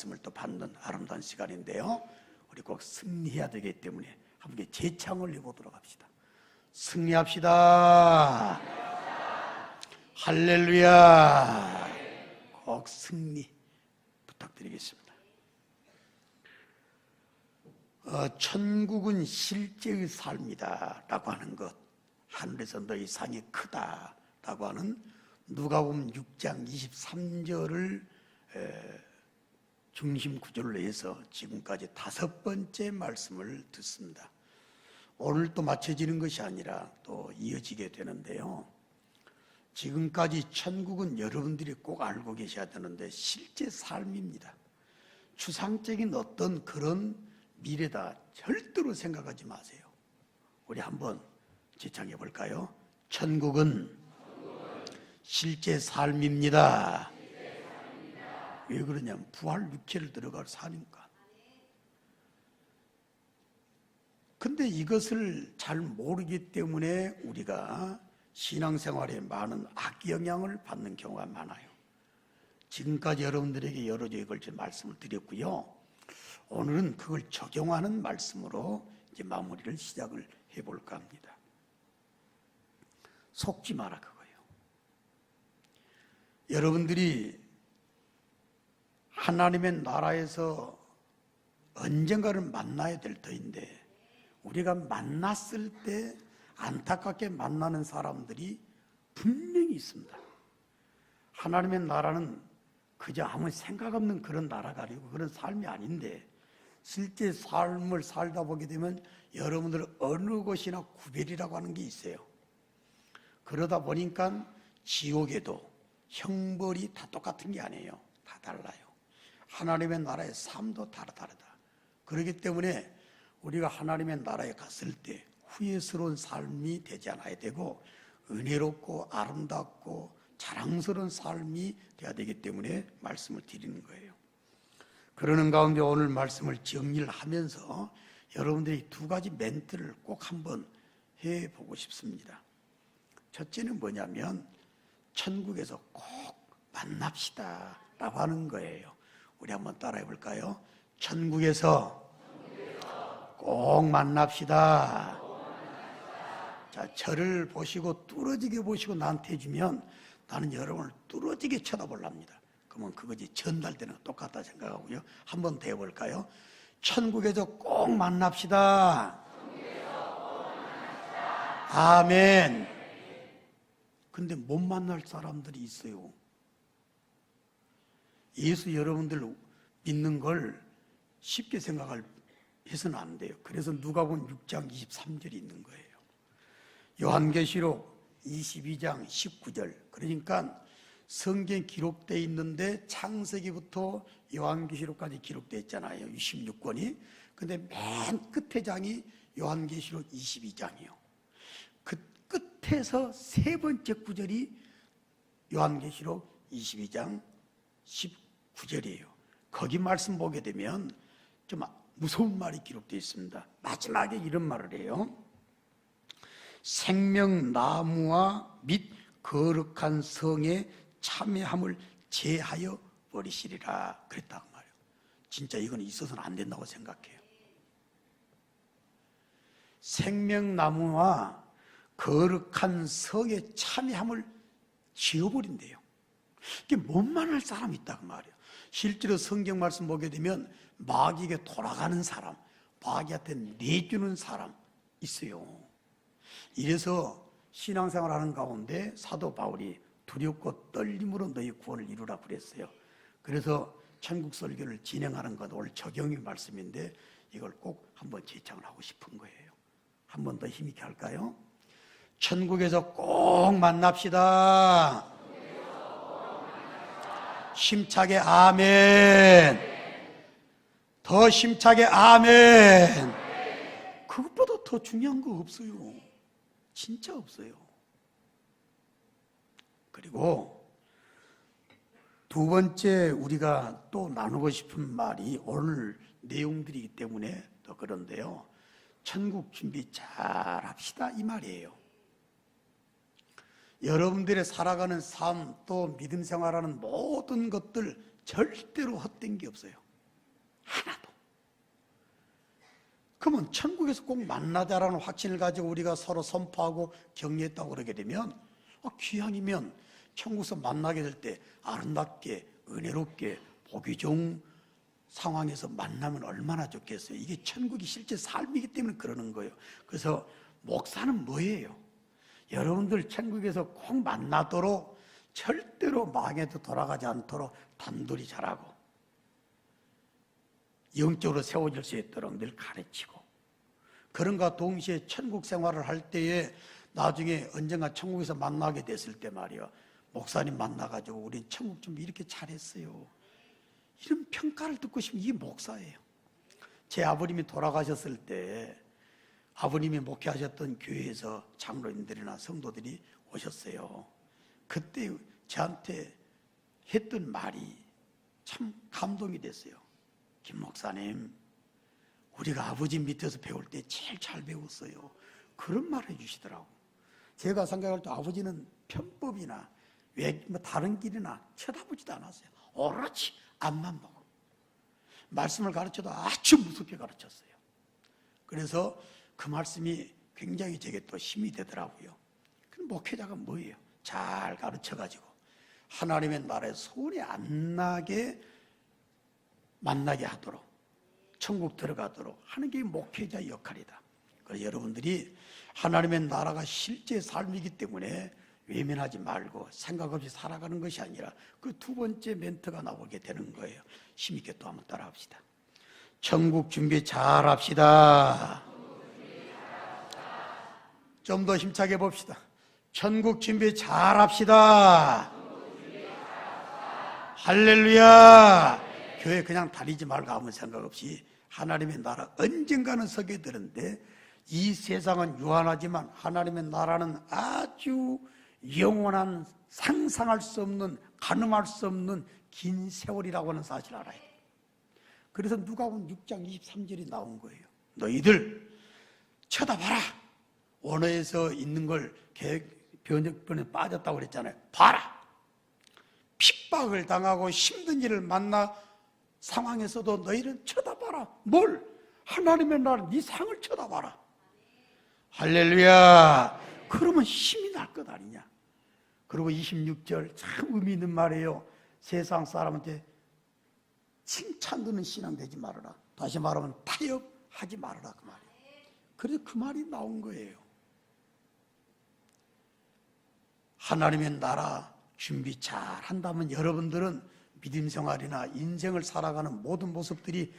말씀을 또 받는 아름다운 시간인데요, 우리 꼭 승리해야 되기 때문에 함께 제창을 해보도록 합시다. 승리합시다. 할렐루야. 꼭 승리 부탁드리겠습니다. 천국은 실제의 삶이다 라고 하는 것, 하늘에서 너희 상이 크다 라고 하는 누가복음 6장 23절을 중심 구절로 해서 지금까지 5번째 말씀을 듣습니다. 오늘 또 맞춰지는 것이 아니라 또 이어지게 되는데요, 지금까지 천국은 여러분들이 꼭 알고 계셔야 되는데 실제 삶입니다. 추상적인 어떤 그런 미래다 절대로 생각하지 마세요. 우리 한번 제창해 볼까요? 천국은 실제 삶입니다. 왜 그러냐면 부활 육체를 들어갈 사니까. 근데 이것을 잘 모르기 때문에 우리가 신앙생활에 많은 악영향을 받는 경우가 많아요. 지금까지 여러분들에게 여러 가지에 걸쳐 말씀을 드렸고요, 오늘은 그걸 적용하는 말씀으로 이제 마무리를 시작을 해볼까 합니다. 속지 마라 그거예요. 여러분들이 하나님의 나라에서 언젠가를 만나야 될 터인데, 우리가 만났을 때 안타깝게 만나는 사람들이 분명히 있습니다. 하나님의 나라는 그저 아무 생각 없는 그런 나라가 아니고 그런 삶이 아닌데, 실제 삶을 살다 보게 되면 여러분들 어느 것이나 구별이라고 하는 게 있어요. 그러다 보니까 지옥에도 형벌이 다 똑같은 게 아니에요. 다 달라요. 하나님의 나라의 삶도 다르다. 그렇기 때문에 우리가 하나님의 나라에 갔을 때 후회스러운 삶이 되지 않아야 되고 은혜롭고 아름답고 자랑스러운 삶이 되어야 되기 때문에 말씀을 드리는 거예요. 그러는 가운데 오늘 말씀을 정리를 하면서 여러분들이 2가지 멘트를 꼭 한번 해보고 싶습니다. 첫째는 뭐냐면 천국에서 꼭 만납시다 라고 하는 거예요. 우리 한번 따라해 볼까요? 천국에서 꼭 만납시다. 자, 저를 보시고 뚫어지게 보시고 나한테 해주면 나는 여러분을 뚫어지게 쳐다보랍니다. 그러면 그것이 전달되는 거 똑같다 생각하고요. 한 번 더 해볼까요? 천국에서 꼭 만납시다. 아멘. 근데 못 만날 사람들이 있어요. 예수 여러분들 믿는 걸 쉽게 생각해서는 안 돼요. 그래서 누가복음 6장 23절이 있는 거예요. 요한계시록 22장 19절. 그러니까 성경에 기록되어 있는데 창세기부터 요한계시록까지 기록되어 있잖아요. 66권이. 근데 맨 끝에 장이 요한계시록 22장이에요. 그 끝에서 3번째 구절이 요한계시록 22장 19절이에요. 거기 말씀 보게 되면 좀 무서운 말이 기록되어 있습니다. 마지막에 이런 말을 해요. 생명나무와 및 거룩한 성에 참여함을 제하여 버리시리라 그랬다고 말이에요. 진짜 이건 있어서는 안 된다고 생각해요. 생명나무와 거룩한 성에 참여함을 지워버린대요. 이게 못 만날 사람이 있다고 말이에요. 실제로 성경 말씀 보게 되면 마귀에게 돌아가는 사람, 마귀한테 내주는 사람 있어요. 이래서 신앙생활 하는 가운데 사도 바울이 두렵고 떨림으로 너희 구원을 이루라 그랬어요. 그래서 천국 설교를 진행하는 것 오늘 적용의 말씀인데 이걸 꼭 한번 제창을 하고 싶은 거예요. 한 번 더 힘있게 할까요? 천국에서 꼭 만납시다. 힘차게 아멘. 더 힘차게 아멘. 그것보다 더 중요한 거 없어요. 진짜 없어요. 그리고 2번째 우리가 또 나누고 싶은 말이 오늘 내용들이기 때문에 더 그런데요, 천국 준비 잘 합시다 이 말이에요. 여러분들의 살아가는 삶 또 믿음 생활하는 모든 것들 절대로 헛된 게 없어요. 하나도. 그러면 천국에서 꼭 만나자라는 확신을 가지고 우리가 서로 선포하고 격려했다고 그러게 되면 기왕이면 천국에서 만나게 될 때 아름답게 은혜롭게 보기 좋은 상황에서 만나면 얼마나 좋겠어요. 이게 천국이 실제 삶이기 때문에 그러는 거예요. 그래서 목사는 뭐예요? 여러분들 천국에서 꼭 만나도록 절대로 망해도 돌아가지 않도록 단둘이 잘하고 영적으로 세워질 수 있도록 늘 가르치고, 그런가 동시에 천국 생활을 할 때에 나중에 언젠가 천국에서 만나게 됐을 때 말이야, 목사님 만나가지고 우리 천국 좀 이렇게 잘했어요, 이런 평가를 듣고 싶으면 이게 목사예요. 제 아버님이 돌아가셨을 때 아버님이 목회하셨던 교회에서 장로님들이나 성도들이 오셨어요. 그때 저한테 했던 말이 참 감동이 됐어요. 김 목사님, 우리가 아버지 밑에서 배울 때 제일 잘 배웠어요. 그런 말 해주시더라고. 제가 생각할 때 아버지는 편법이나 다른 길이나 쳐다보지도 않았어요. 오로지 앞만 보고 말씀을 가르쳐도 아주 무섭게 가르쳤어요. 그래서 그 말씀이 굉장히 제게 또 힘이 되더라고요. 그 목회자가 뭐예요? 잘 가르쳐가지고 하나님의 나라에 손이 안 나게 만나게 하도록, 천국 들어가도록 하는 게 목회자의 역할이다. 그래서 여러분들이 하나님의 나라가 실제 삶이기 때문에 외면하지 말고 생각 없이 살아가는 것이 아니라 그 두 번째 멘트가 나오게 되는 거예요. 힘있게 또 한번 따라합시다. 천국 준비 잘 합시다. 좀 더 힘차게 봅시다. 천국 준비 잘 합시다. 할렐루야. 교회 그냥 다니지 말고 아무 생각 없이 하나님의 나라 언젠가는 서게 되는데, 이 세상은 유한하지만 하나님의 나라는 아주 영원한, 상상할 수 없는, 가늠할 수 없는 긴 세월이라고 하는 사실을 알아야 돼요. 그래서 누가복음 6장 23절이 나온 거예요. 너희들 쳐다봐라. 원어에서 있는 걸 번역본에 빠졌다고 그랬잖아요. 봐라. 핍박을 당하고 힘든 일을 만나 상황에서도 너희는 쳐다봐라. 뭘? 하나님의 나라, 네 상을 쳐다봐라. 할렐루야. 그러면 힘이 날 것 아니냐. 그리고 26절 참 의미 있는 말이에요. 세상 사람한테 칭찬 듣는 신앙 되지 말아라. 다시 말하면 타협하지 말아라, 그 말이에요. 그래서 그 말이 나온 거예요. 하나님의 나라 준비 잘 한다면 여러분들은 믿음 생활이나 인생을 살아가는 모든 모습들이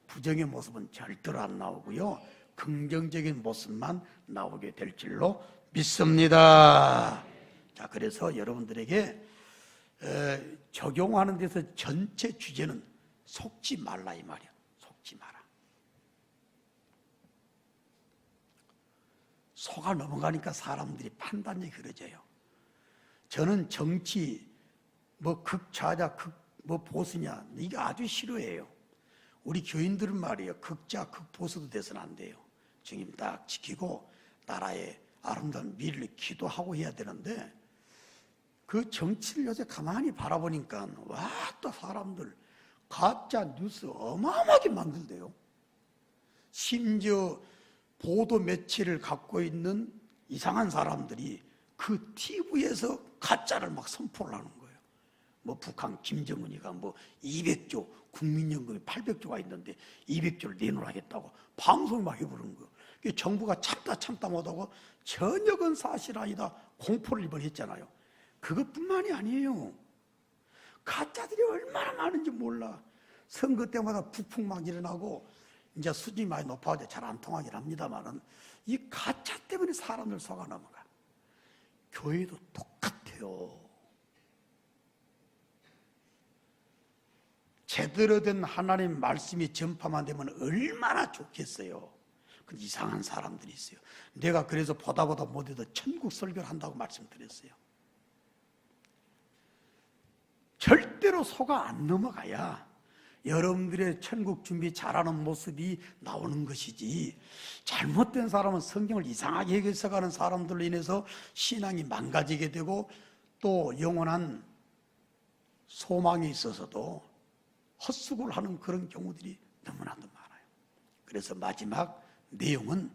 부정의 모습은 절대로 안 나오고요, 긍정적인 모습만 나오게 될 줄로 믿습니다. 자, 그래서 여러분들에게 적용하는 데서 전체 주제는 속지 말라, 이 말이야. 속지 마라. 속아 넘어가니까 사람들이 판단이 그려져요. 저는 정치, 극좌자, 보수냐, 이게 아주 싫어해요. 우리 교인들은 말이에요, 극좌, 극보수도 돼서는 안 돼요. 주님 딱 지키고 나라의 아름다운 미래를 기도하고 해야 되는데, 그 정치를 요새 가만히 바라보니까 와, 또 사람들 가짜 뉴스 어마어마하게 만들대요. 심지어 보도 매체를 갖고 있는 이상한 사람들이 그 TV에서 가짜를 막 선포를 하는 거예요. 북한 김정은이가 200조 국민연금이 800조가 있는데 200조를 내놓으라겠다고 방송을 막 해부른 거예요. 정부가 참다 못하고 전역은 사실 아니다 공포를 이번에 했잖아요. 그것뿐만이 아니에요. 가짜들이 얼마나 많은지 몰라. 선거 때마다 북풍 막 일어나고 이제 수준이 많이 높아져 잘 안 통하긴 합니다만은 이 가짜 때문에 사람들 속아 넘어가. 교회도 똑같아요. 제대로 된 하나님 말씀이 전파만 되면 얼마나 좋겠어요. 근데 이상한 사람들이 있어요. 내가 그래서 보다 못해도 천국 설교를 한다고 말씀드렸어요. 절대로 속아 안 넘어가야 여러분들의 천국 준비 잘하는 모습이 나오는 것이지, 잘못된 사람은 성경을 이상하게 해석하는 사람들로 인해서 신앙이 망가지게 되고 또 영원한 소망이 있어서도 헛수고를 하는 그런 경우들이 너무나도 많아요. 그래서 마지막 내용은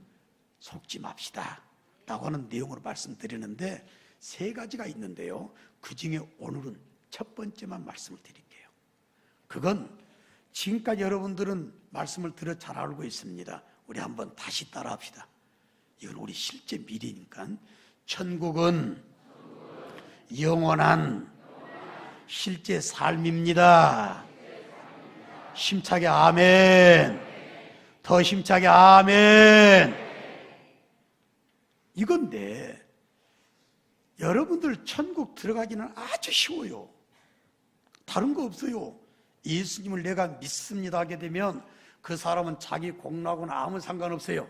속지 맙시다 라고 하는 내용으로 말씀드리는데 세 가지가 있는데요. 그 중에 오늘은 첫 번째만 말씀을 드릴게요. 그건 지금까지 여러분들은 말씀을 들어 잘 알고 있습니다. 우리 한번 다시 따라 합시다. 이건 우리 실제 미래니까. 천국은 영원한 실제 삶입니다. 힘차게 아멘. 더 힘차게 아멘. 이건데 여러분들 천국 들어가기는 아주 쉬워요. 다른 거 없어요. 예수님을 내가 믿습니다 하게 되면 그 사람은 자기 공로하고는 아무 상관없어요.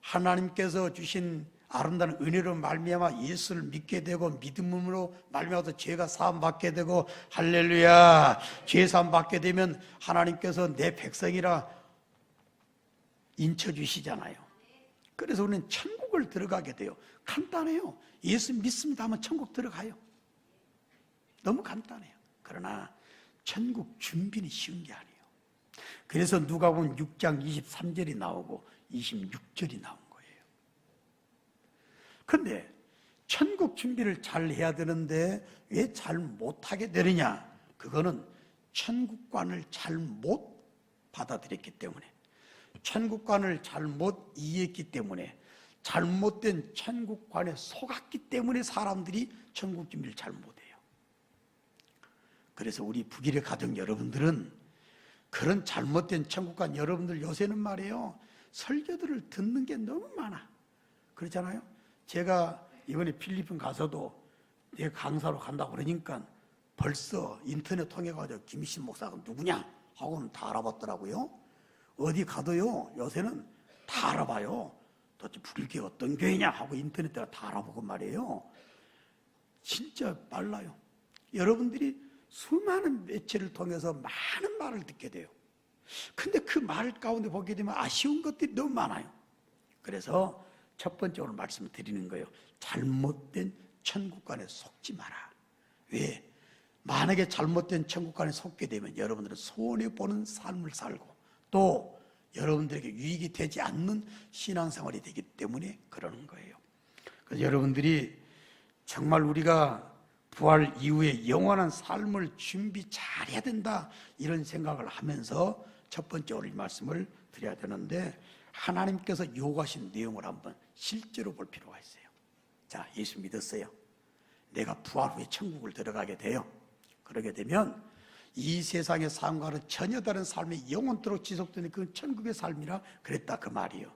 하나님께서 주신 아름다운 은혜로 말미암아 예수를 믿게 되고 믿음으로 말미암아서 죄가 사함 받게 되고 할렐루야, 죄 사함 받게 되면 하나님께서 내 백성이라 인쳐 주시잖아요. 그래서 우리는 천국을 들어가게 돼요. 간단해요. 예수 믿습니다 하면 천국 들어가요. 너무 간단해요. 그러나 천국 준비는 쉬운 게 아니에요. 그래서 누가복음 6장 23절이 나오고 26절이 나온 거예요. 그런데 천국 준비를 잘 해야 되는데 왜 잘 못하게 되느냐? 그거는 천국관을 잘 못 받아들였기 때문에, 천국관을 잘못 이해했기 때문에, 잘못된 천국관에 속았기 때문에 사람들이 천국 준비를 잘 못해요. 그래서 우리 북일의 가정 여러분들은 그런 잘못된 천국관, 여러분들 요새는 말이에요, 설교들을 듣는 게 너무 많아. 그렇잖아요. 제가 이번에 필리핀 가서도 내 강사로 간다고 그러니까 벌써 인터넷 통해가지고 김희신 목사가 누구냐 하고는 다 알아봤더라고요. 어디 가도요 요새는 다 알아봐요. 도대체 불교 어떤 교회냐 하고 인터넷에 다 알아보고 말이에요. 진짜 빨라요. 여러분들이 수많은 매체를 통해서 많은 말을 듣게 돼요. 근데 그 말 가운데 보게 되면 아쉬운 것들이 너무 많아요. 그래서 첫 번째 오늘 말씀을 드리는 거예요. 잘못된 천국관에 속지 마라. 왜? 만약에 잘못된 천국관에 속게 되면 여러분들은 손해보는 삶을 살고 또 여러분들에게 유익이 되지 않는 신앙생활이 되기 때문에 그러는 거예요. 그래서 여러분들이 정말 우리가 부활 이후에 영원한 삶을 준비 잘해야 된다 이런 생각을 하면서 첫 번째 오늘 말씀을 드려야 되는데, 하나님께서 요구하신 내용을 한번 실제로 볼 필요가 있어요. 자, 예수 믿었어요. 내가 부활 후에 천국을 들어가게 돼요. 그러게 되면 이 세상의 삶과는 전혀 다른 삶이 영원토록 지속되는 그 천국의 삶이라 그랬다 그 말이에요.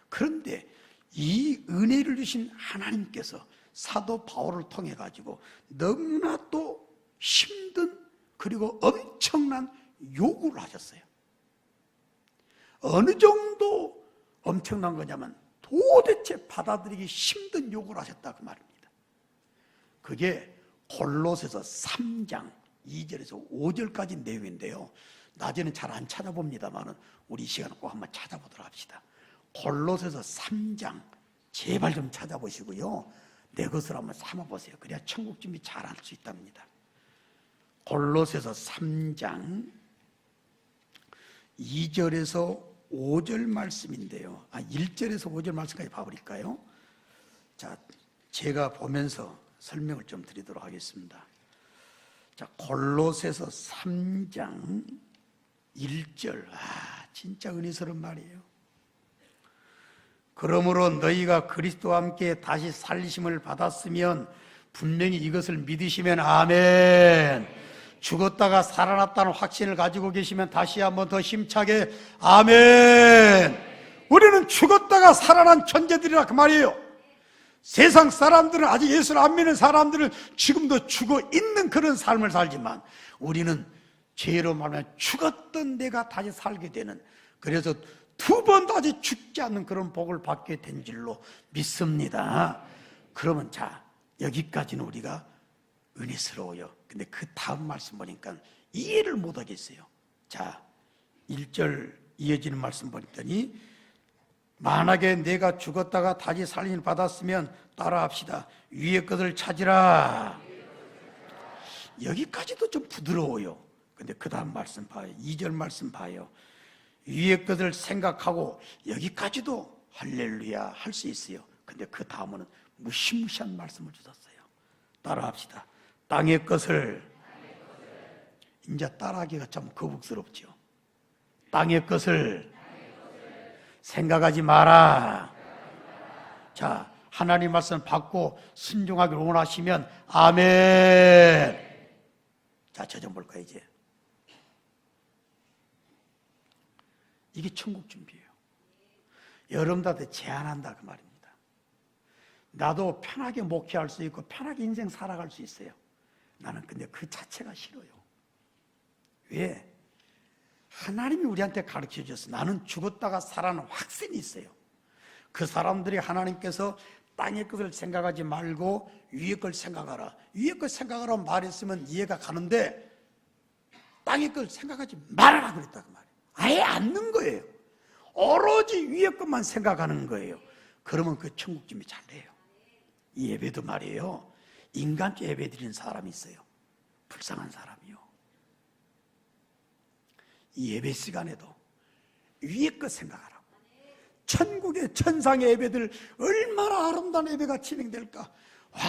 그런데 이 은혜를 주신 하나님께서 사도 바울을 통해 가지고 너무나 또 힘든 그리고 엄청난 요구를 하셨어요. 어느 정도 엄청난 거냐면 도대체 받아들이기 힘든 요구를 하셨다 그 말입니다. 그게 골로새서 3장 2절에서 5절까지 내용인데요. 낮에는 잘 안 찾아봅니다만 우리 이 시간에 꼭 한번 찾아보도록 합시다. 골로새서 3장 제발 좀 찾아보시고요. 내 것을 한번 삼아보세요. 그래야 천국 준비 잘 할 수 있답니다. 골로새서 3장 2절에서 5절 말씀인데요. 1절에서 5절 말씀까지 봐버릴까요? 자, 제가 보면서 설명을 좀 드리도록 하겠습니다. 자, 골로새서 3장 1절. 진짜 은혜스러운 말이에요. 그러므로 너희가 그리스도와 함께 다시 살리심을 받았으면 분명히 이것을 믿으시면 아멘. 죽었다가 살아났다는 확신을 가지고 계시면 다시 한번 더 힘차게 아멘. 우리는 죽었다가 살아난 존재들이라 그 말이에요. 세상 사람들은 아직 예수를 안 믿는 사람들은 지금도 죽어 있는 그런 삶을 살지만 우리는 죄로 말하면 죽었던 내가 다시 살게 되는, 그래서 두 번 다시 죽지 않는 그런 복을 받게 된 줄로 믿습니다. 그러면 자, 여기까지는 우리가 은혜스러워요. 근데 그 다음 말씀 보니까 이해를 못 하겠어요. 자, 1절 이어지는 말씀 보니까 만약에 내가 죽었다가 다시 살림을 받았으면 따라합시다. 위의 것을 찾으라. 여기까지도 좀 부드러워요. 근데 그 다음 말씀 봐요. 2절 말씀 봐요. 위의 것을 생각하고 여기까지도 할렐루야 할 수 있어요. 근데 그 다음은 무시무시한 말씀을 주셨어요. 따라합시다. 땅의 것을 이제 따라하기가 참 거북스럽죠. 땅의 것을 생각하지 마라. 자, 하나님 말씀 받고 순종하기를 원하시면 아멘. 자, 저 좀 볼까요 이제. 이게 천국 준비예요. 여러분들한테 제안한다 그 말입니다. 나도 편하게 목회할 수 있고 편하게 인생 살아갈 수 있어요. 나는 근데 그 자체가 싫어요. 왜? 하나님이 우리한테 가르쳐 주셨어. 나는 죽었다가 살아나는 확신이 있어요. 그 사람들이 하나님께서 땅의 것을 생각하지 말고 위의 걸 생각하라. 위의 걸 생각하라고 말했으면 이해가 가는데 땅의 걸 생각하지 말아라 그랬다 그 말이에요. 아예 않는 거예요. 오로지 위의 것만 생각하는 거예요. 그러면 그 천국 준비 잘 돼요. 이 예배도 말이에요. 인간적 예배 드리는 사람이 있어요. 불쌍한 사람이요. 이 예배 시간에도 위의 것 생각하라고. 천국의 천상의 예배들 얼마나 아름다운 예배가 진행될까. 와,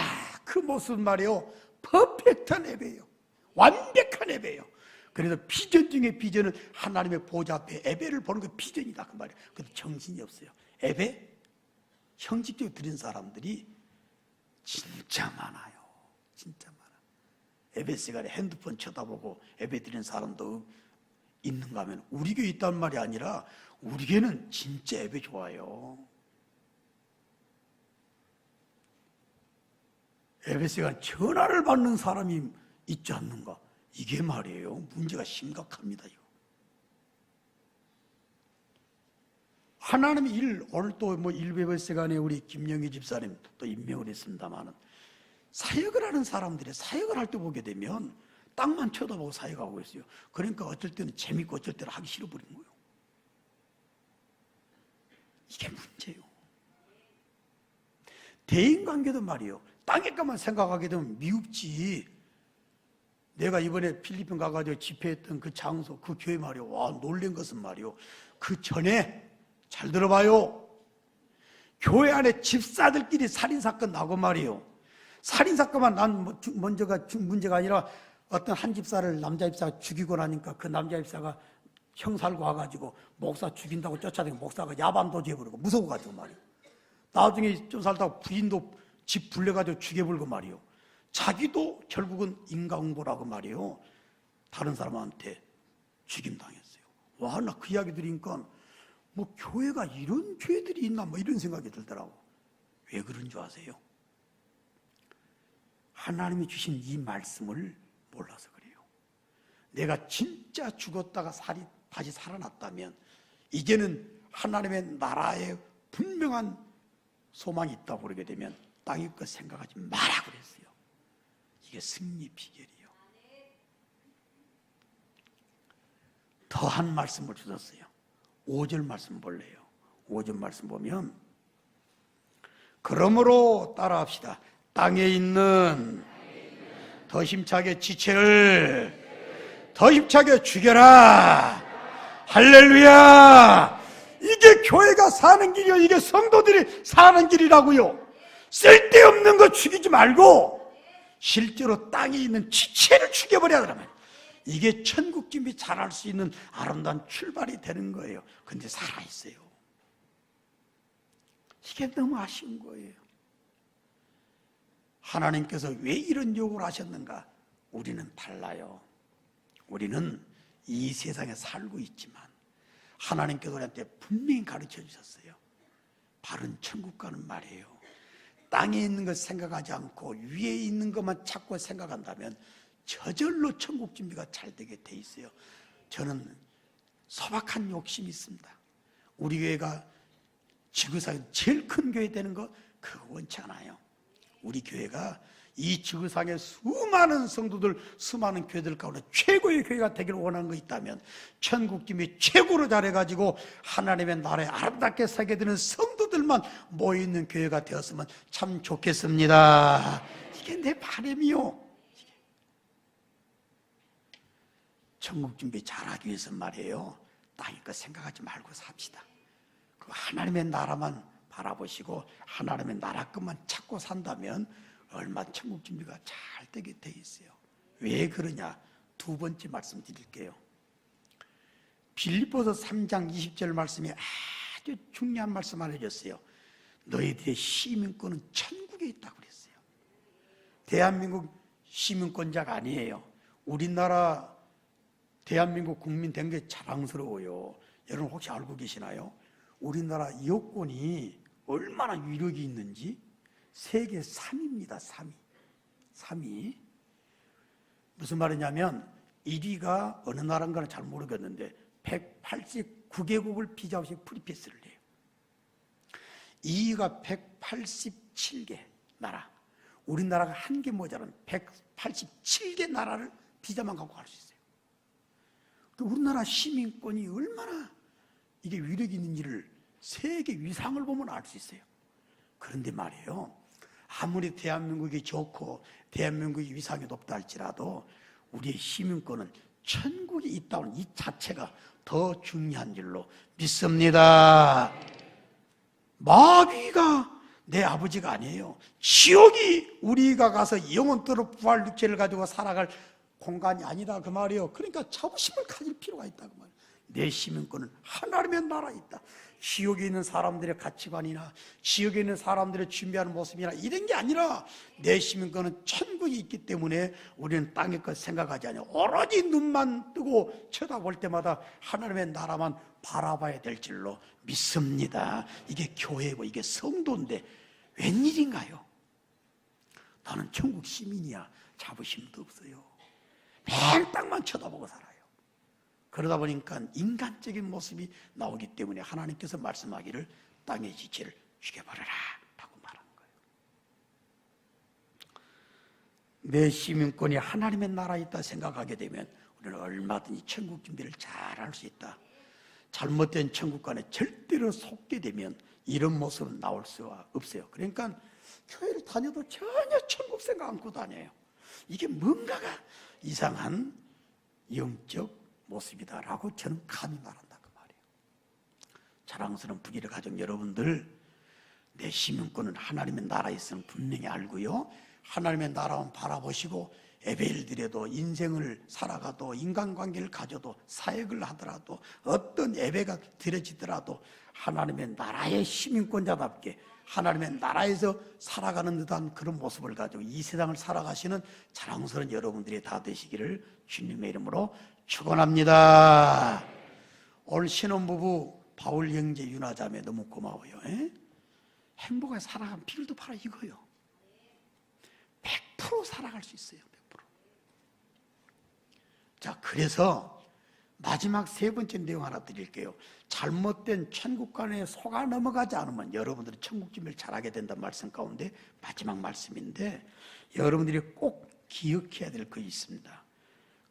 그 모습 말이에요. 퍼펙트한 예배예요. 완벽한 예배예요. 그래서 비전 중에 비전은 하나님의 보좌 앞에 예배를 보는 게 비전이다 그 말이에요. 근데 정신이 없어요. 예배 형식적으로 드린 사람들이 진짜 많아요. 진짜 많아. 예배 시간에 핸드폰 쳐다보고 예배 드리는 사람도 있는가 하면 우리 교회 있단 말이 아니라 우리 교회는 진짜 예배 좋아요. 예배 시간에 전화를 받는 사람이 있지 않는가? 이게 말이에요. 문제가 심각합니다. 하나님의 오늘 또 뭐 일베베 시간에 우리 김영희 집사님 또 임명을 했습니다만은 사역을 하는 사람들이 사역을 할 때 보게 되면 땅만 쳐다보고 사역하고 있어요. 그러니까 어쩔 때는 재밌고 어쩔 때는 하기 싫어버린 거예요. 이게 문제예요. 대인관계도 말이에요. 땅의 것만 생각하게 되면 미흡지. 내가 이번에 필리핀 가가지고 집회했던 그 장소, 그 교회 말이요. 와, 놀란 것은 말이요. 그 전에, 잘 들어봐요. 교회 안에 집사들끼리 살인사건 나고 말이요. 살인사건만 난 문제가 아니라 어떤 한 집사를 남자 집사가 죽이고 나니까 그 남자 집사가 형사를 와가지고 목사 죽인다고 쫓아다니고 목사가 야반도주 해버리고 무서워가지고 말이요. 나중에 좀 살다가 부인도 집 불려가지고 죽여버리고 말이요. 자기도 결국은 인과응보라고 말이에요. 다른 사람한테 죽임당했어요. 와, 나 그 이야기 들으니까 뭐 교회가 이런 교회들이 있나 뭐 이런 생각이 들더라고. 왜 그런 줄 아세요? 하나님이 주신 이 말씀을 몰라서 그래요. 내가 진짜 죽었다가 다시 살아났다면 이제는 하나님의 나라에 분명한 소망이 있다고 그러게 되면 땅의 것 생각하지 마라 그랬어요. 이게 승리 비결이에요. 더한 말씀을 주셨어요. 5절 말씀 볼래요. 5절 말씀 보면 그러므로 따라합시다. 땅에 있는 더 힘차게 지체를 더 힘차게 죽여라. 할렐루야. 이게 교회가 사는 길이요. 이게 성도들이 사는 길이라고요. 쓸데없는 거 죽이지 말고 실제로 땅에 있는 지체를 죽여버려야 그러면 이게 천국 준비 잘할 수 있는 아름다운 출발이 되는 거예요. 근데 살아있어요. 이게 너무 아쉬운 거예요. 하나님께서 왜 이런 요구를 하셨는가? 우리는 달라요. 우리는 이 세상에 살고 있지만 하나님께서 우리한테 분명히 가르쳐 주셨어요. 바른 천국 가는 말이에요. 땅에 있는 것 생각하지 않고 위에 있는 것만 찾고 생각한다면 저절로 천국 준비가 잘 되게 돼 있어요. 저는 소박한 욕심이 있습니다. 우리 교회가 지구상에 제일 큰 교회 되는 거 그거 원치 않아요. 우리 교회가 이 지구상의 수많은 성도들, 수많은 교회들 가운데 최고의 교회가 되기를 원하는 거 있다면 천국 준비 최고로 잘해가지고 하나님의 나라에 아름답게 살게 되는 성도들만 모여있는 교회가 되었으면 참 좋겠습니다. 이게 내 바람이요. 천국 준비 잘하기 위해서 말이에요. 땅의 것 생각하지 말고 삽시다. 그 하나님의 나라만 바라보시고 하나님의 나라 것만 찾고 산다면 얼마나 천국 준비가 잘 되게 돼 있어요. 왜 그러냐? 두 번째 말씀드릴게요. 빌립보서 3장 20절 말씀이 아주 중요한 말씀 을 해줬어요. 너희들의 시민권은 천국에 있다고 그랬어요. 대한민국 시민권자가 아니에요. 우리나라 대한민국 국민 된 게 자랑스러워요. 여러분 혹시 알고 계시나요? 우리나라 여권이 얼마나 위력이 있는지 세계 3위입니다. 3위. 무슨 말이냐면 1위가 어느 나라인가는 잘 모르겠는데 189개국을 비자 없이 프리패스를 해요. 2위가 187개 나라. 우리나라가 한 개 모자란 187개 나라를 비자만 갖고 갈 수 있어요. 우리나라 시민권이 얼마나 이게 위력이 있는지를 세계 위상을 보면 알 수 있어요. 그런데 말이에요. 아무리 대한민국이 좋고 대한민국이 위상이 높다 할지라도 우리의 시민권은 천국이 있다는 이 자체가 더 중요한 줄로 믿습니다. 마귀가 내 아버지가 아니에요. 지옥이 우리가 가서 영원토록 부활 육체를 가지고 살아갈 공간이 아니다 그 말이에요. 그러니까 자부심을 가질 필요가 있다 그 말이에요. 내 시민권은 하나님의 나라에 있다. 지옥에 있는 사람들의 가치관이나 지옥에 있는 사람들의 준비하는 모습이나 이런 게 아니라 내 시민권은 천국이 있기 때문에 우리는 땅의 것 생각하지 않아요. 오로지 눈만 뜨고 쳐다볼 때마다 하나님의 나라만 바라봐야 될 줄로 믿습니다. 이게 교회고 이게 성도인데 웬일인가요? 나는 천국 시민이야. 자부심도 없어요. 맨 땅만 쳐다보고 살아요. 그러다 보니까 인간적인 모습이 나오기 때문에 하나님께서 말씀하기를 땅의 지체를 죽여버려라 라고 말하는 거예요. 내 시민권이 하나님의 나라에 있다 생각하게 되면 우리는 얼마든지 천국 준비를 잘 할 수 있다. 잘못된 천국관에 절대로 속게 되면 이런 모습은 나올 수가 없어요. 그러니까 교회를 다녀도 전혀 천국 생각 않고 다녀요. 이게 뭔가가 이상한 영적 모습이다라고 저는 감히 말한다 그 말이에요. 자랑스러운 부귀를 가진 여러분들, 내 시민권은 하나님의 나라에 있으면 분명히 알고요. 하나님의 나라만 바라보시고 예배를 드려도 인생을 살아가도 인간관계를 가져도 사역을 하더라도 어떤 예배가 드려지더라도 하나님의 나라의 시민권자답게 하나님의 나라에서 살아가는 듯한 그런 모습을 가지고 이 세상을 살아가시는 자랑스러운 여러분들이 다 되시기를 주님의 이름으로 축원합니다. 오늘 신혼부부 바울 형제 윤화자매 너무 고마워요. 행복하게 살아가면 비밀도 바로 이거요. 100% 살아갈 수 있어요. 100%. 자, 그래서 마지막 세 번째 내용 하나 드릴게요. 잘못된 천국관에 속아 넘어가지 않으면 여러분들이 천국 준비를 잘하게 된다는 말씀 가운데 마지막 말씀인데 여러분들이 꼭 기억해야 될 것이 있습니다.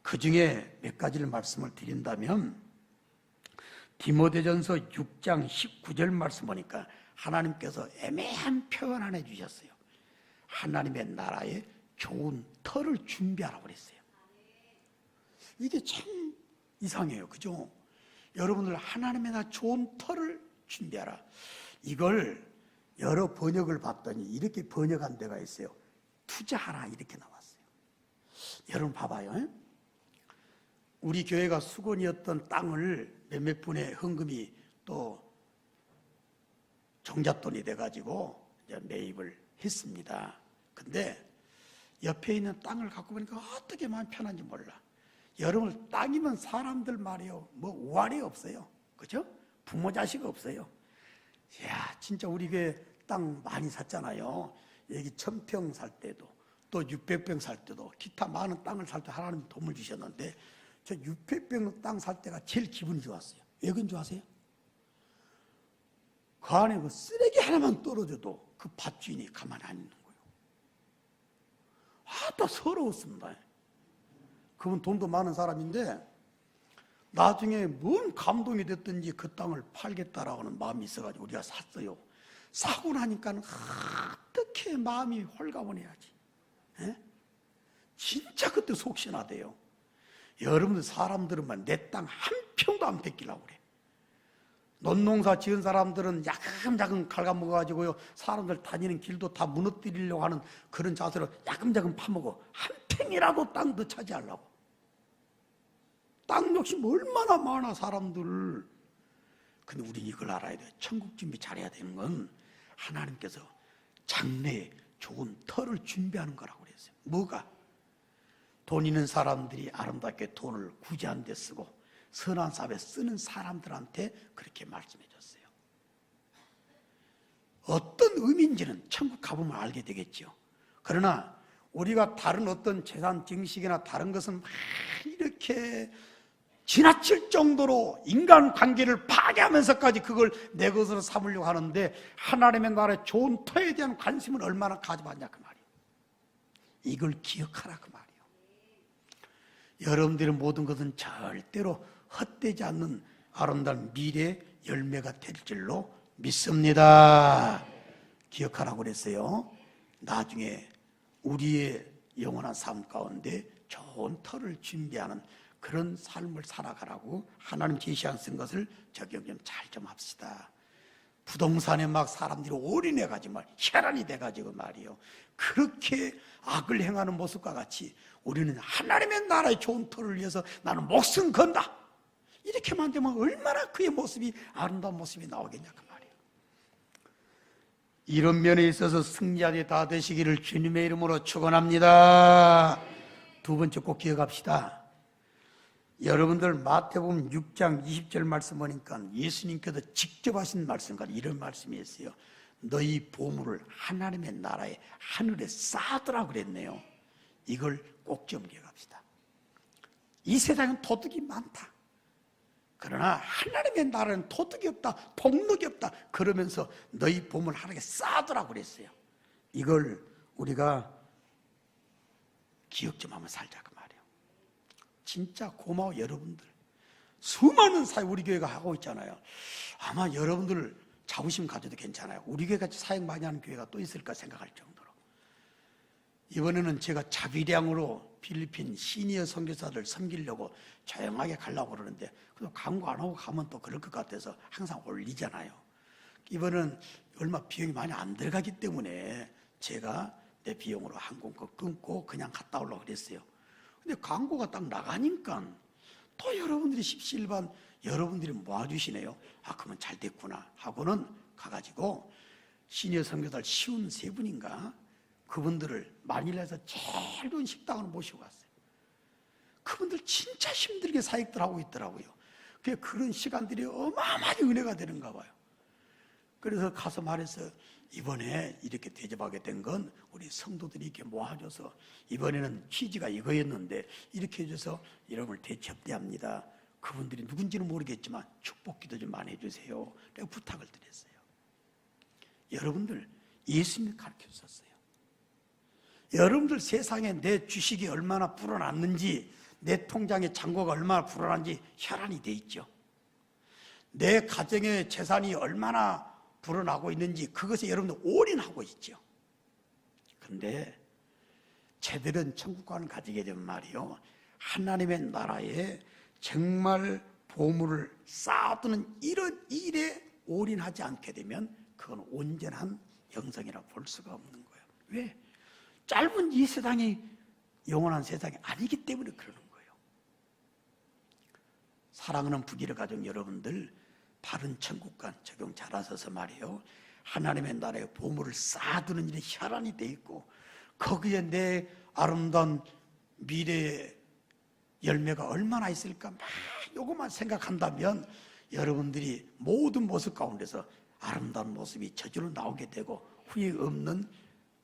그 중에 몇 가지를 말씀을 드린다면 디모데전서 6장 19절 말씀 보니까 하나님께서 애매한 표현 하나 해주셨어요. 하나님의 나라에 좋은 터를 준비하라고 그랬어요. 이게 참 이상해요. 그죠? 여러분들 하나님의 나라 좋은 터를 준비하라. 이걸 여러 번역을 봤더니 이렇게 번역한 데가 있어요. 투자하라 이렇게 나왔어요. 여러분 봐봐요. 우리 교회가 수건이었던 땅을 몇몇 분의 헌금이 또 종잣돈이 돼가지고 이제 매입을 했습니다. 근데 옆에 있는 땅을 갖고 보니까 어떻게 마음 편한지 몰라. 여러분 땅이면 사람들 말이요 뭐 우환이 없어요. 그죠? 부모 자식 없어요. 이야 진짜 우리 교회 땅 많이 샀잖아요. 여기 1000평 살 때도 또 600평 살 때도 기타 많은 땅을 살 때 하나님 도움을 주셨는데 저 600평 땅 살 때가 제일 기분이 좋았어요. 왜 그런 줄 아세요? 그 안에 그 쓰레기 하나만 떨어져도 그 밭주인이 가만히 안 있는 거예요. 또 서러웠습니다. 그분 돈도 많은 사람인데 나중에 뭔 감동이 됐든지 그 땅을 팔겠다라고 하는 마음이 있어가지고 우리가 샀어요. 사고 나니까 어떻게 마음이 홀가분해야지. 진짜 그때 속신하대요. 여러분들 사람들은 내 땅 한 평도 안 뺏기려고 그래. 논농사 지은 사람들은 야금야금 갉아먹어가지고요, 사람들 다니는 길도 다 무너뜨리려고 하는 그런 자세로 야금야금 파먹어. 한 평이라도 땅 더 차지하려고. 땅 욕심 얼마나 많아 사람들. 근데 우리 이걸 알아야 돼. 천국 준비 잘해야 되는 건 하나님께서 장래에 좋은 터를 준비하는 거라고 그랬어요. 뭐가? 돈 있는 사람들이 아름답게 돈을 구제한 데 쓰고 선한 사업에 쓰는 사람들한테 그렇게 말씀해 줬어요. 어떤 의미인지는 천국 가보면 알게 되겠죠. 그러나 우리가 다른 어떤 재산 증식이나 다른 것은 막 이렇게 지나칠 정도로 인간관계를 파괴하면서까지 그걸 내 것으로 삼으려고 하는데, 하나님의 나라의 좋은 터에 대한 관심은 얼마나 가져봤냐 그 말이에요. 이걸 기억하라 그 말이에요. 여러분들의 모든 것은 절대로 헛되지 않는 아름다운 미래의 열매가 될 줄로 믿습니다. 기억하라고 그랬어요. 나중에 우리의 영원한 삶 가운데 좋은 터를 준비하는 그런 삶을 살아가라고 하나님 제시한 쓴 것을 적용 좀 잘 좀 합시다. 부동산에 막 사람들이 올인해가지고 혈안이 돼가지고 말이요, 그렇게 악을 행하는 모습과 같이 우리는 하나님의 나라의 좋은 터를 위해서 나는 목숨 건다, 이렇게만 되면 얼마나 그의 모습이 아름다운 모습이 나오겠냐 그 말이에요. 이런 면에 있어서 승리자들이 다 되시기를 주님의 이름으로 축원합니다. 두 번째 꼭 기억합시다. 여러분들 마태복음 6장 20절 말씀 보니까 예수님께서 직접 하신 말씀과 이런 말씀이 있어요. 너희 보물을 하나님의 나라에 하늘에 쌓아두라 그랬네요. 이걸 꼭 좀 기억합시다. 이 세상은 도둑이 많다. 그러나 하나님의 나라는 도둑이 없다, 폭력이 없다. 그러면서 너희 보물 하나님께 쌓아두라 그랬어요. 이걸 우리가 기억 좀 한번 살자 그 말이에요. 진짜 고마워 여러분들. 수많은 사역 우리 교회가 하고 있잖아요. 아마 여러분들 자부심 가져도 괜찮아요. 우리 교회같이 사역 많이 하는 교회가 또 있을까 생각할 정도로. 이번에는 제가 자비량으로 필리핀 시니어 선교사들 섬기려고 조용하게 가려고 그러는데, 그래도 광고 안 하고 가면 또 그럴 것 같아서 항상 올리잖아요. 이번은 얼마 비용이 많이 안 들어가기 때문에 제가 내 비용으로 항공권 끊고 그냥 갔다 오려고 그랬어요. 근데 광고가 딱 나가니까 또 여러분들이 십시일반 여러분들이 모아주시네요. 아, 그러면 잘 됐구나 하고는 가가지고 시니어 선교사들 53분인가 그분들을 마닐라에서 제일 좋은 식당으로 모시고 갔어요. 그분들 진짜 힘들게 사역들 하고 있더라고요. 그런 시간들이 어마어마하게 은혜가 되는가 봐요. 그래서 가서 말해서 이번에 이렇게 대접하게 된 건 우리 성도들이 이렇게 모아줘서, 이번에는 취지가 이거였는데 이렇게 해줘서 여러분을 대접대합니다. 그분들이 누군지는 모르겠지만 축복기도 좀 많이 해주세요. 내가 부탁을 드렸어요. 여러분들 예수님이 가르쳐 주셨어요. 여러분들 세상에 내 주식이 얼마나 불어났는지, 내 통장에 잔고가 얼마나 불어났는지 혈안이 돼 있죠. 내 가정의 재산이 얼마나 불어나고 있는지 그것에 여러분들 올인하고 있죠. 그런데 제대로 천국관을 가지게 되면 말이요, 하나님의 나라에 정말 보물을 쌓아두는 이런 일에 올인하지 않게 되면 그건 온전한 영성이라 볼 수가 없는 거예요. 왜? 짧은 이 세상이 영원한 세상이 아니기 때문에 그러는 거예요. 사랑하는 부기를 가진 여러분들, 바른 천국관 적용 잘하셔서 말이에요, 하나님의 나라에 보물을 쌓아두는 일에 혈안이 돼 있고 거기에 내 아름다운 미래의 열매가 얼마나 있을까 막 요것만 생각한다면 여러분들이 모든 모습 가운데서 아름다운 모습이 저절로 나오게 되고 후회 없는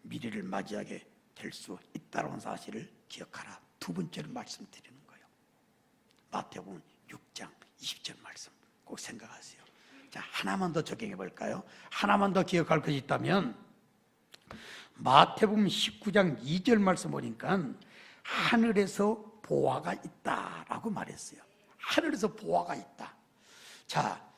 미래를 맞이하게 될 수 있다는 사실을 기억하라. 두 번째로 말씀드리는 거예요. 마태복음 6장 20절 말씀 꼭 생각하세요. 자, 하나만 더 적용해 볼까요? 하나만 더 기억할 것이 있다면 마태복음 19장 2절 말씀 보니까 하늘에서 보화가 있다라고 말했어요. 하늘에서 보화가 있다. 자,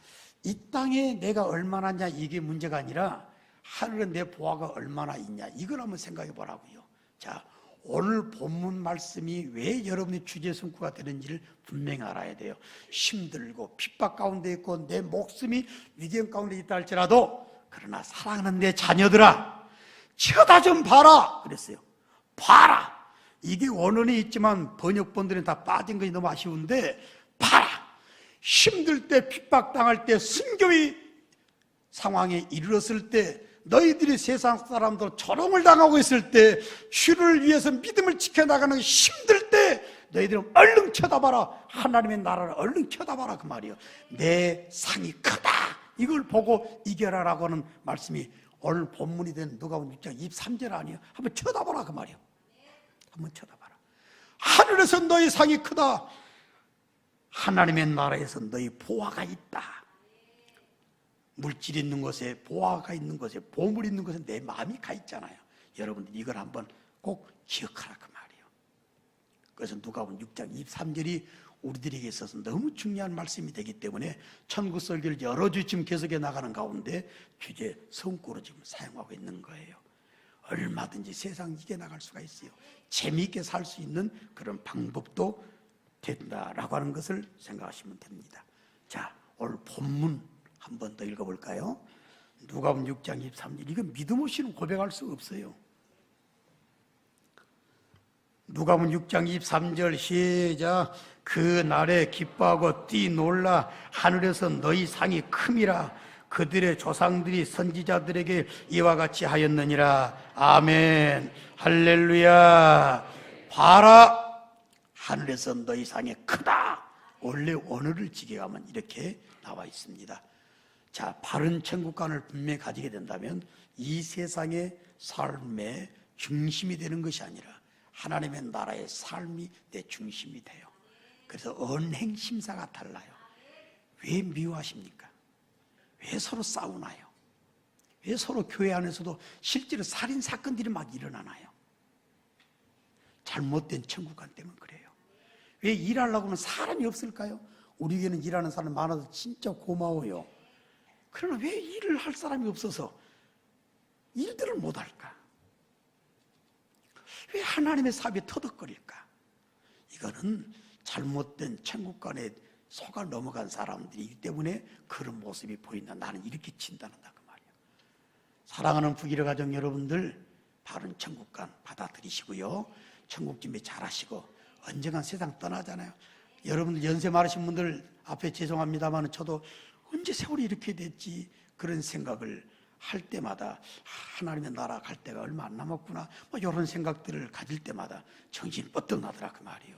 이 땅에 내가 얼마나 있냐 이게 문제가 아니라 하늘에 내 보화가 얼마나 있냐 이걸 한번 생각해 보라고요. 자, 오늘 본문 말씀이 왜 여러분의 주제 성구가 되는지를 분명히 알아야 돼요. 힘들고 핍박 가운데 있고 내 목숨이 위기형 가운데 있다 할지라도 그러나 사랑하는 내 자녀들아 쳐다 좀 봐라 그랬어요. 봐라. 이게 원어는 있지만 번역본들은 다 빠진 것이 너무 아쉬운데 봐라. 힘들 때 핍박당할 때 순교의 상황에 이르렀을 때 너희들이 세상 사람들 조롱을 당하고 있을 때 주를 위해서 믿음을 지켜나가는 게 힘들 때 너희들은 얼른 쳐다봐라. 하나님의 나라를 얼른 쳐다봐라 그 말이에요. 내 상이 크다. 이걸 보고 이겨라라고 하는 말씀이 오늘 본문이 된 누가복음 6장 23절 아니에요. 한번 쳐다봐라 그 말이에요. 한번 쳐다봐라. 하늘에서 너희 상이 크다. 하나님의 나라에서 너희 보화가 있다. 물질 있는 곳에 보화가 있는 곳에 보물 있는 곳에 내 마음이 가 있잖아요. 여러분들 이걸 한번 꼭 기억하라 그 말이에요. 그래서 누가복음 6장 23절이 우리들에게 있어서 너무 중요한 말씀이 되기 때문에 천국 설교를 여러 주 지금 계속해 나가는 가운데 주제 성구로 지금 사용하고 있는 거예요. 얼마든지 세상 이겨나갈 수가 있어요. 재미있게 살 수 있는 그런 방법도 된다라고 하는 것을 생각하시면 됩니다. 자, 오늘 본문 한 번 더 읽어볼까요? 누가복음 6장 23절. 이거 믿음 없이는 고백할 수 없어요. 누가복음 6장 23절 시작. 그 날에 기뻐하고 뛰놀라 하늘에서 너희 상이 큼이라. 그들의 조상들이 선지자들에게 이와 같이 하였느니라. 아멘. 할렐루야. 봐라. 하늘에서 너희 상이 크다. 원래 원어를 지게 가면 이렇게 나와 있습니다. 자, 바른 천국관을 분명히 가지게 된다면 이 세상의 삶의 중심이 되는 것이 아니라 하나님의 나라의 삶이 내 중심이 돼요. 그래서 언행심사가 달라요. 왜 미워하십니까? 왜 서로 싸우나요? 왜 서로 교회 안에서도 실제로 살인사건들이 막 일어나나요? 잘못된 천국관 때문에 그래요. 왜 일하려고 하면 사람이 없을까요? 우리 교회는 일하는 사람 많아서 진짜 고마워요. 그러나 왜 일을 할 사람이 없어서 일들을 못할까? 왜 하나님의 사업이 터득거릴까? 이거는 잘못된 천국관에 속아 넘어간 사람들이기 때문에 그런 모습이 보인다. 나는 이렇게 진단한다 그 말이에요. 사랑하는 부기를 가정 여러분들, 바른 천국관 받아들이시고요. 천국 준비 잘하시고 언젠간 세상 떠나잖아요. 여러분들 연세 많으신 분들 앞에 죄송합니다만 저도 언제 세월이 이렇게 됐지 그런 생각을 할 때마다 하나님의 나라 갈 때가 얼마 안 남았구나 뭐 이런 생각들을 가질 때마다 정신이 뻗떡 나더라 그 말이에요.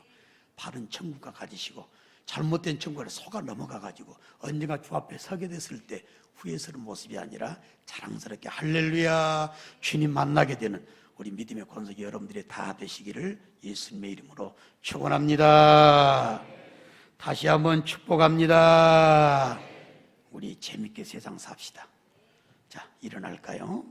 바른 천국과 가지시고 잘못된 천국에 속아 넘어가가지고 언젠가 주 앞에 서게 됐을 때 후회스러운 모습이 아니라 자랑스럽게 할렐루야 주님 만나게 되는 우리 믿음의 권속이 여러분들이 다 되시기를 예수님의 이름으로 축원합니다. 다시 한번 축복합니다. 우리 재밌게 세상 삽시다. 자, 일어날까요?